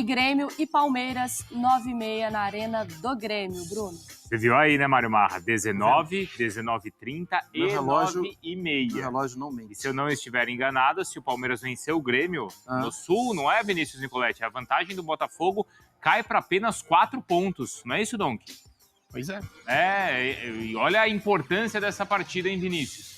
Grêmio e Palmeiras, 9h30 na Arena do Grêmio, Bruno. Você viu aí, né, Mário Marra? 19, 19h30 e 9h30. Meu relógio não mente. E se eu não estiver enganado, se o Palmeiras vencer o Grêmio no Sul, não é, Vinícius Nicoletti? A vantagem do Botafogo cai para apenas 4 pontos. Não é isso, Donk? Pois é. E olha a importância dessa partida, hein, Vinícius?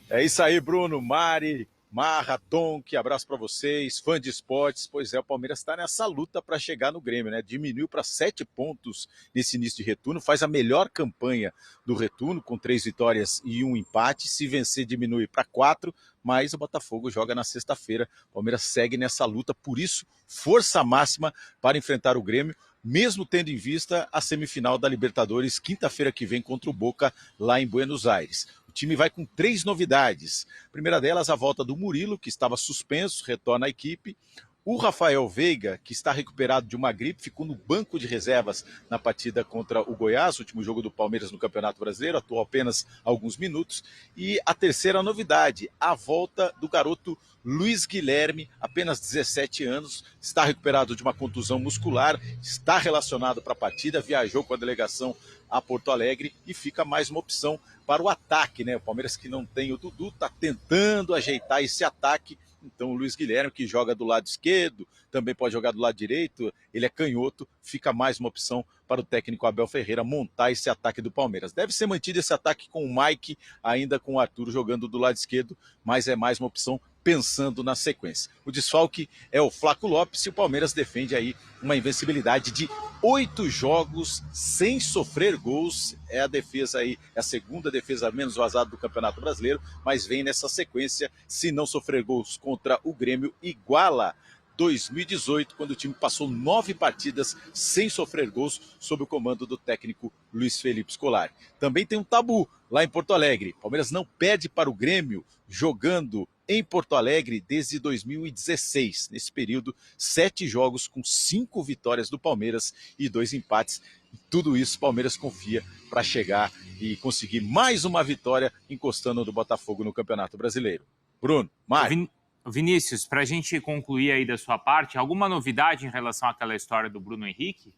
É isso aí, Bruno, Mari, Marra, Donk, abraço para vocês, fã de esportes. Pois é, o Palmeiras está nessa luta para chegar no Grêmio, né? Diminuiu para 7 pontos nesse início de retorno, faz a melhor campanha do retorno, com 3 vitórias e 1 empate. Se vencer, diminui para 4, mas o Botafogo joga na sexta-feira. O Palmeiras segue nessa luta, por isso, força máxima para enfrentar o Grêmio, mesmo tendo em vista a semifinal da Libertadores, quinta-feira que vem contra o Boca, lá em Buenos Aires. O time vai com 3 novidades. A primeira delas, a volta do Murilo, que estava suspenso, retorna à equipe. O Rafael Veiga, que está recuperado de uma gripe, ficou no banco de reservas na partida contra o Goiás, último jogo do Palmeiras no Campeonato Brasileiro, atuou apenas alguns minutos. E a terceira novidade, a volta do garoto Luiz Guilherme, apenas 17 anos, está recuperado de uma contusão muscular, está relacionado para a partida, viajou com a delegação a Porto Alegre e fica mais uma opção para o ataque, né? O Palmeiras, que não tem o Dudu, está tentando ajeitar esse ataque. Então o Luiz Guilherme, que joga do lado esquerdo, também pode jogar do lado direito, ele é canhoto, fica mais uma opção para o técnico Abel Ferreira montar esse ataque do Palmeiras. Deve ser mantido esse ataque com o Mike, ainda com o Arthur jogando do lado esquerdo, mas é mais uma opção pensando na sequência. O desfalque é o Flaco Lopes e o Palmeiras defende aí uma invencibilidade de 8 jogos sem sofrer gols. É a defesa aí, é a segunda defesa menos vazada do Campeonato Brasileiro, mas vem nessa sequência. Se não sofrer gols contra o Grêmio, iguala 2018, quando o time passou 9 partidas sem sofrer gols sob o comando do técnico Luiz Felipe Scolari. Também tem um tabu lá em Porto Alegre. Palmeiras não perde para o Grêmio jogando em Porto Alegre desde 2016. Nesse período, 7 jogos com 5 vitórias do Palmeiras e 2 empates. Tudo isso o Palmeiras confia para chegar e conseguir mais uma vitória encostando no Botafogo no Campeonato Brasileiro. Bruno, Mário. Vinícius, para a gente concluir aí da sua parte, alguma novidade em relação àquela história do Bruno Henrique?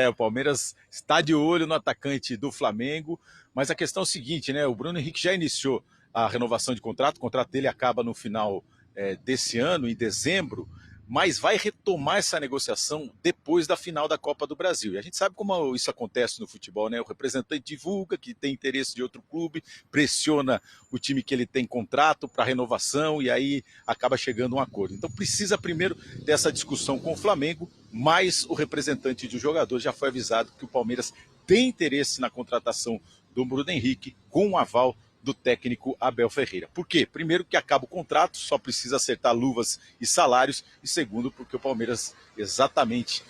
O Palmeiras está de olho no atacante do Flamengo, mas a questão é o seguinte, né? O Bruno Henrique já iniciou a renovação de contrato, o contrato dele acaba no final desse ano, em dezembro, mas vai retomar essa negociação depois da final da Copa do Brasil. E a gente sabe como isso acontece no futebol, né? O representante divulga que tem interesse de outro clube, pressiona o time que ele tem contrato para renovação e aí acaba chegando a um acordo. Então precisa primeiro dessa discussão com o Flamengo, mas o representante do jogador já foi avisado que o Palmeiras tem interesse na contratação do Bruno Henrique com o aval do técnico Abel Ferreira. Por quê? Primeiro, que acaba o contrato, só precisa acertar luvas e salários, e segundo, porque o Palmeiras exatamente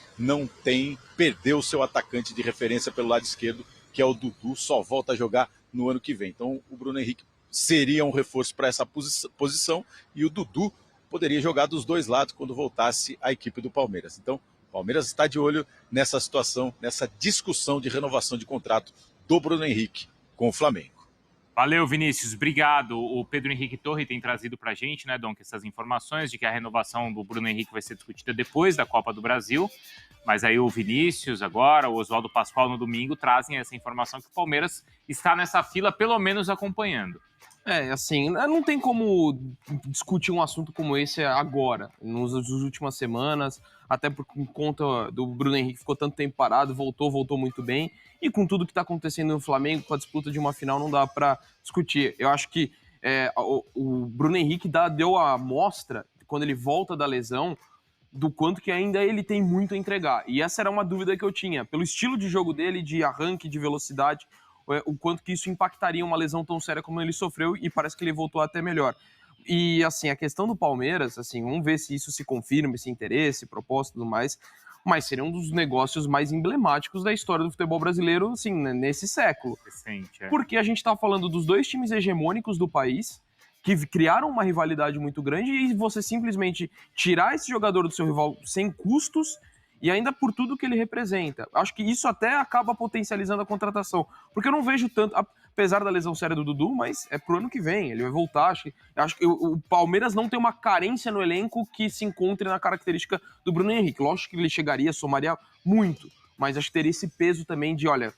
perdeu o seu atacante de referência pelo lado esquerdo, que é o Dudu, só volta a jogar no ano que vem. Então o Bruno Henrique seria um reforço para essa posição, e o Dudu poderia jogar dos dois lados quando voltasse à equipe do Palmeiras. Então o Palmeiras está de olho nessa situação, nessa discussão de renovação de contrato do Bruno Henrique com o Flamengo. Valeu, Vinícius. Obrigado. O Pedro Henrique Torre tem trazido para a gente, né, Donk, essas informações de que a renovação do Bruno Henrique vai ser discutida depois da Copa do Brasil. Mas aí o Vinícius agora, o Oswaldo Pascoal no domingo, trazem essa informação que o Palmeiras está nessa fila, pelo menos acompanhando. Assim, não tem como discutir um assunto como esse agora, nas últimas semanas, até por conta do Bruno Henrique ficou tanto tempo parado, voltou muito bem, e com tudo que está acontecendo no Flamengo, com a disputa de uma final, não dá para discutir. Eu acho que o Bruno Henrique deu a amostra, quando ele volta da lesão, do quanto que ainda ele tem muito a entregar. E essa era uma dúvida que eu tinha, pelo estilo de jogo dele, de arranque, de velocidade, o quanto que isso impactaria uma lesão tão séria como ele sofreu, e parece que ele voltou até melhor. E, assim, a questão do Palmeiras, assim, vamos ver se isso se confirma, esse interesse, proposta e tudo mais, mas seria um dos negócios mais emblemáticos da história do futebol brasileiro, assim, nesse século. Recente, Porque a gente tá falando dos 2 times hegemônicos do país, que criaram uma rivalidade muito grande, e você simplesmente tirar esse jogador do seu rival sem custos, e ainda por tudo que ele representa. Acho que isso até acaba potencializando a contratação, porque eu não vejo tanto... apesar da lesão séria do Dudu, mas é pro ano que vem, ele vai voltar. Acho que o Palmeiras não tem uma carência no elenco que se encontre na característica do Bruno Henrique. Lógico que ele chegaria, somaria muito, mas acho que teria esse peso também de, olha,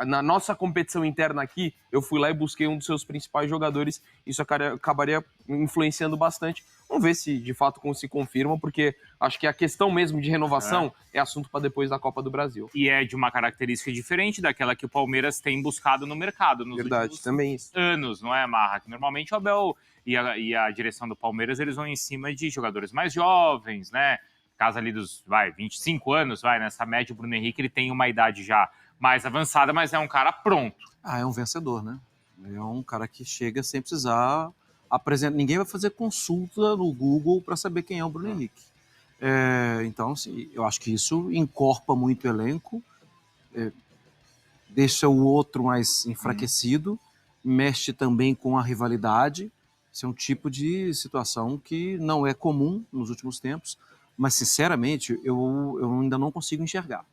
na nossa competição interna aqui, eu fui lá e busquei um dos seus principais jogadores, isso acabaria influenciando bastante. Vamos ver se de fato se confirma, porque acho que a questão mesmo de renovação é assunto para depois da Copa do Brasil. E é de uma característica diferente daquela que o Palmeiras tem buscado no mercado nos Verdade, últimos também isso. anos, não é, Marra? Que normalmente o Abel e a direção do Palmeiras, eles vão em cima de jogadores mais jovens, né? Caso ali dos, 25 anos, nessa média, o Bruno Henrique, ele tem uma idade já mais avançada, mas é um cara pronto. É um vencedor, né? É um cara que chega sem precisar apresentar. Ninguém vai fazer consulta no Google para saber quem é o Bruno Henrique. Então, assim, eu acho que isso encorpa muito o elenco, deixa o outro mais enfraquecido, mexe também com a rivalidade. Isso é um tipo de situação que não é comum nos últimos tempos, mas, sinceramente, eu ainda não consigo enxergar.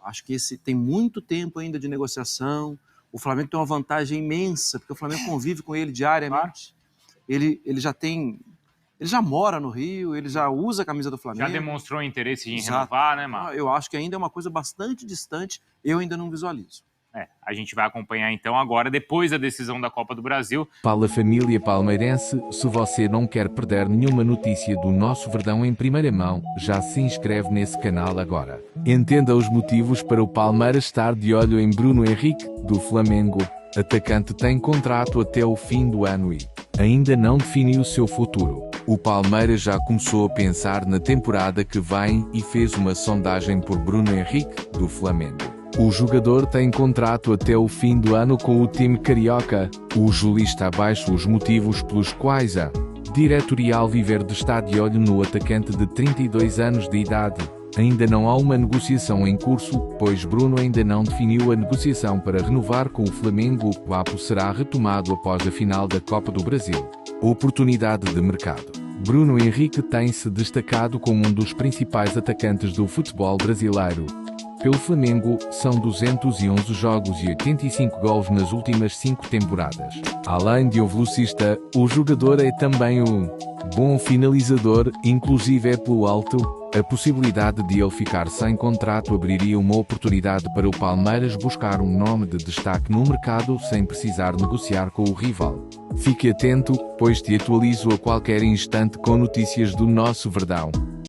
Acho que tem muito tempo ainda de negociação. O Flamengo tem uma vantagem imensa, porque o Flamengo convive com ele diariamente. Ele já mora no Rio, ele já usa a camisa do Flamengo. Já demonstrou interesse em renovar, né, Marcos? Eu acho que ainda é uma coisa bastante distante, eu ainda não visualizo. A gente vai acompanhar então agora, depois da decisão da Copa do Brasil. Fala família palmeirense, se você não quer perder nenhuma notícia do nosso Verdão em primeira mão, já se inscreve nesse canal agora. Entenda os motivos para o Palmeiras estar de olho em Bruno Henrique, do Flamengo. Atacante tem contrato até o fim do ano e ainda não definiu o seu futuro. O Palmeiras já começou a pensar na temporada que vem e fez uma sondagem por Bruno Henrique, do Flamengo. O jogador tem contrato até o fim do ano com o time carioca. O julista abaixo os motivos pelos quais a diretoria alviverde está de olho no atacante de 32 anos de idade. Ainda não há uma negociação em curso, pois Bruno ainda não definiu a negociação para renovar com o Flamengo. O papo será retomado após a final da Copa do Brasil. Oportunidade de mercado. Bruno Henrique tem se destacado como um dos principais atacantes do futebol brasileiro. Pelo Flamengo, são 211 jogos e 85 gols nas últimas 5 temporadas. Além de um velocista, o jogador é também um bom finalizador, inclusive pelo alto. A possibilidade de ele ficar sem contrato abriria uma oportunidade para o Palmeiras buscar um nome de destaque no mercado sem precisar negociar com o rival. Fique atento, pois te atualizo a qualquer instante com notícias do nosso Verdão.